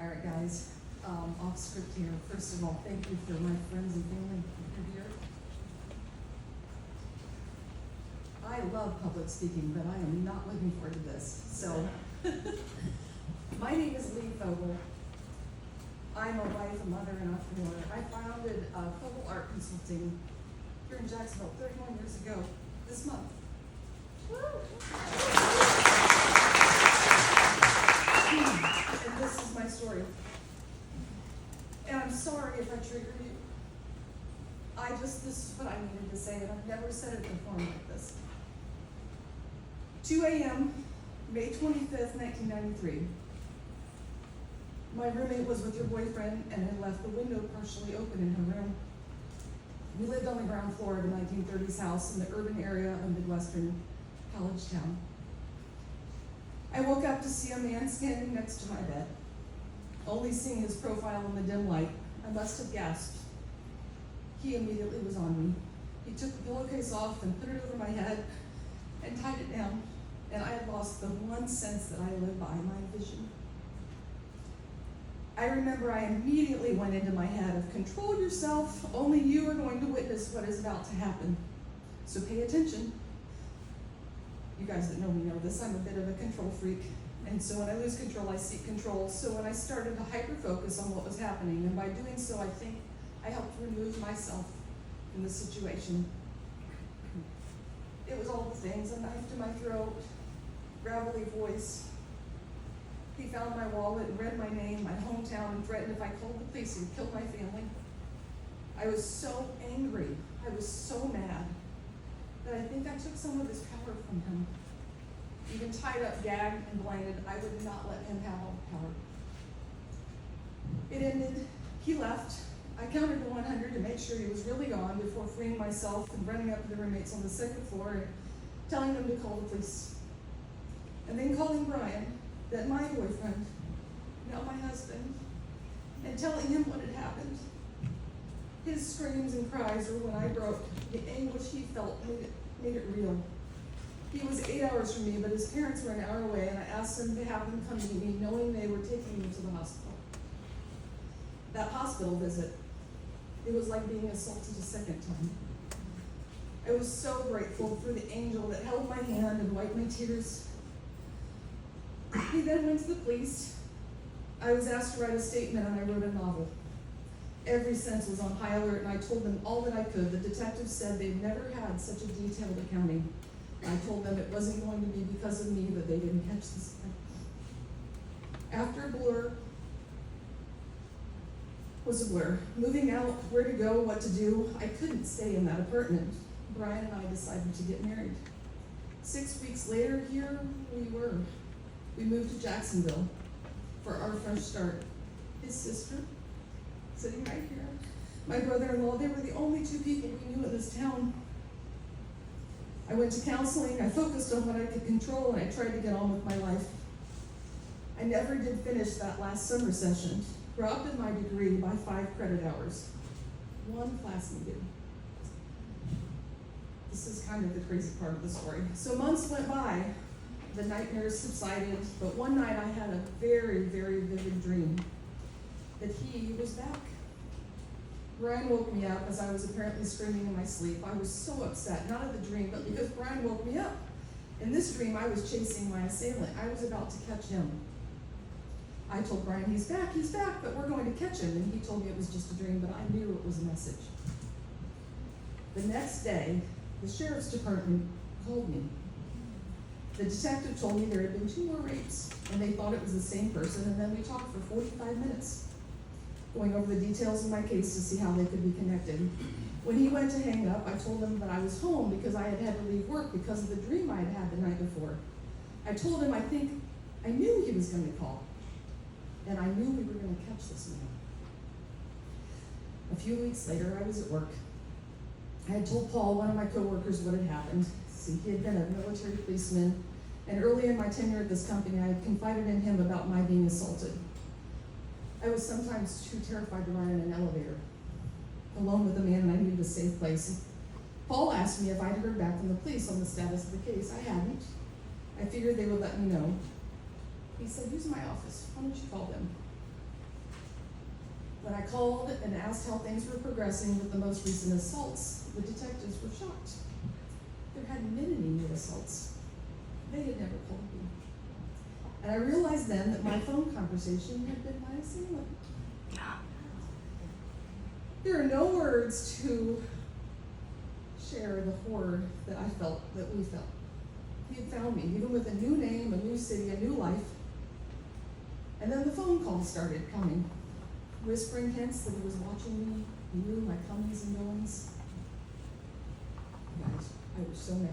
All right, guys, off script here. First of all, thank you for my friends and family who are here. I love public speaking, but I am not looking forward to this. So, my name is Lee Fogel. I'm a wife, a mother, and entrepreneur. I founded Fogel Art Consulting here in Jacksonville 31 years ago this month. Woo! And this is my story. And I'm sorry if I trigger you. This is what I needed to say, and I've never said it before like this. 2 a.m., May 25th, 1993. My roommate was with her boyfriend and had left the window partially open in her room. We lived on the ground floor of a 1930s house in the urban area of Midwestern college town. I woke up to see a man standing next to my bed. Only seeing his profile in the dim light, I must have gasped. He immediately was on me. He took the pillowcase off and put it over my head and tied it down, and I had lost the one sense that I live by, my vision. I remember I immediately went into my head of control yourself, only you are going to witness what is about to happen. So pay attention. You guys that know me know this, I'm a bit of a control freak. And so when I lose control, I seek control. So when I started to hyper-focus on what was happening, and by doing so, I think I helped remove myself from the situation. It was all the things: a knife to my throat, gravelly voice. He found my wallet and read my name, my hometown, and threatened if I called the police, he would kill my family. I was so angry, I was so mad, that I think I took some of his power from him. Even tied up, gagged, and blinded, I would not let him have all the power. It ended, he left. I counted to 100 to make sure he was really gone before freeing myself and running up to the roommates on the second floor and telling them to call the police. And then calling Brian, that my boyfriend, now my husband, and telling him what had happened. His screams and cries were when I broke. The anguish he felt made it real. He was 8 hours from me, but his parents were an hour away, and I asked them to have them come meet me, knowing they were taking me to the hospital. That hospital visit, it was like being assaulted a second time. I was so grateful for the angel that held my hand and wiped my tears. He then went to the police. I was asked to write a statement, and I wrote a novel. Every sense was on high alert, and I told them all that I could. The detectives said they'd never had such a detailed accounting. I told them it wasn't going to be because of me that they didn't catch this. After a blur was a blur. Moving out, where to go, what to do, I couldn't stay in that apartment. Brian and I decided to get married. 6 weeks later, here we were. We moved to Jacksonville for our fresh start. His sister, sitting right here, my brother-in-law, they were the only two people we knew in this town. I went to counseling, I focused on what I could control, and I tried to get on with my life. I never did finish that last summer session, robbed of my degree by 5 credit hours. One class needed. This is kind of the crazy part of the story. So months went by, the nightmares subsided, but one night I had a very, very vivid dream that he was back. Brian woke me up as I was apparently screaming in my sleep. I was so upset, not at the dream, but because Brian woke me up. In this dream, I was chasing my assailant. I was about to catch him. I told Brian, he's back, but we're going to catch him. And he told me it was just a dream, but I knew it was a message. The next day, the sheriff's department called me. The detective told me there had been 2 more rapes, and they thought it was the same person, and then we talked for 45 minutes, going over the details of my case to see how they could be connected. When he went to hang up, I told him that I was home because I had had to leave work because of the dream I had had the night before. I told him I knew he was going to call, and I knew we were going to catch this man. A few weeks later, I was at work. I had told Paul, one of my coworkers, what had happened. See, he had been a military policeman, and early in my tenure at this company, I had confided in him about my being assaulted. I was sometimes too terrified to run in an elevator, alone with a man, and I needed a safe place. Paul asked me if I'd heard back from the police on the status of the case. I hadn't. I figured they would let me know. He said, "Use my office. Why don't you call them?" When I called and asked how things were progressing with the most recent assaults, the detectives were shocked. There hadn't been any new assaults. They had never called me. And I realized then that my phone conversation had been my assailant. There are no words to share the horror that I felt, that we felt. He had found me, even with a new name, a new city, a new life. And then the phone calls started coming, whispering hints that he was watching me. He knew my comings and goings. Guys, I was so mad.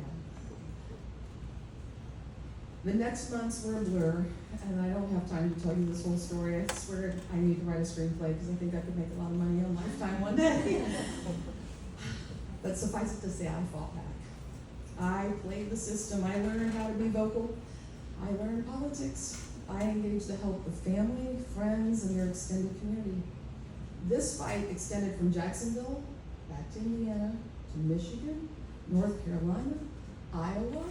The next months were a blur, and I don't have time to tell you this whole story. I swear I need to write a screenplay because I think I could make a lot of money on Lifetime one day. But suffice it to say, I fought back. I played the system. I learned how to be vocal. I learned politics. I engaged the help of family, friends, and their extended community. This fight extended from Jacksonville, back to Indiana, to Michigan, North Carolina, Iowa,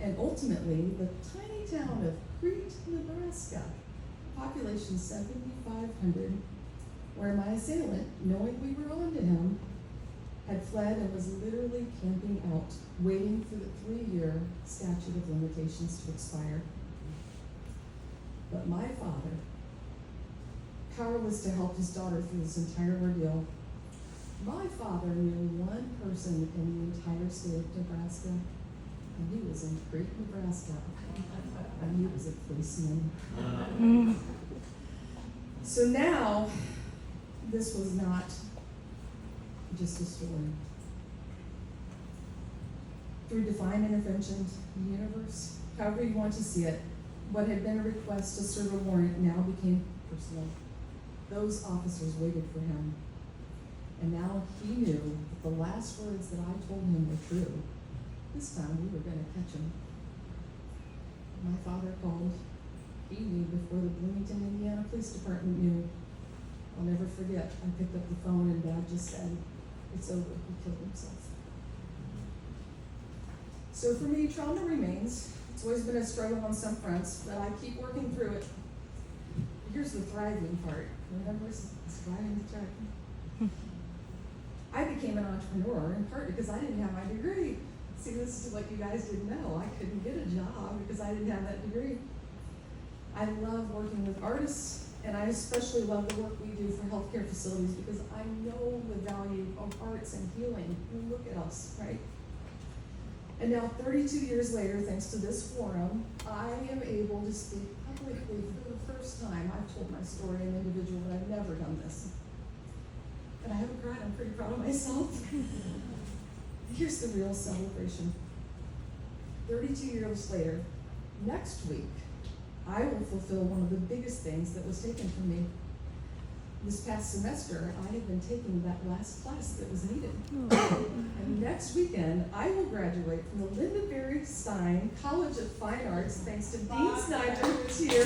and ultimately the tiny town of Crete, Nebraska, population 7,500, where my assailant, knowing we were on to him, had fled and was literally camping out, waiting for the 3-year statute of limitations to expire. But my father, powerless to help his daughter through this entire ordeal, my father knew one person in the entire state of Nebraska, and he was in Crete, Nebraska, and he was a policeman. So now, this was not just a story. Through divine intervention, the universe, however you want to see it, what had been a request to serve a warrant now became personal. Those officers waited for him, and now he knew that the last words that I told him were true. This time we were going to catch him. My father called. He knew before the Bloomington, Indiana Police Department knew. I'll never forget, I picked up the phone and Dad just said, "It's over, he killed himself." So for me, trauma remains. It's always been a struggle on some fronts, but I keep working through it. Here's the thriving part. Remember, it's thriving, thriving. I became an entrepreneur in part because I didn't have my degree. See, this is what you guys didn't know. I couldn't get a job because I didn't have that degree. I love working with artists, and I especially love the work we do for healthcare facilities because I know the value of arts and healing. I mean, look at us, right? And now 32 years later, thanks to this forum, I am able to speak publicly for the first time. I've told my story in individual, but I've never done this. And I haven't cried, I'm pretty proud of myself. Here's the real celebration. 32 years later, next week, I will fulfill one of the biggest things that was taken from me. This past semester, I have been taking that last class that was needed. And next weekend, I will graduate from the Linda Berry Stein College of Fine Arts, thanks to Dean Snyder, who's here.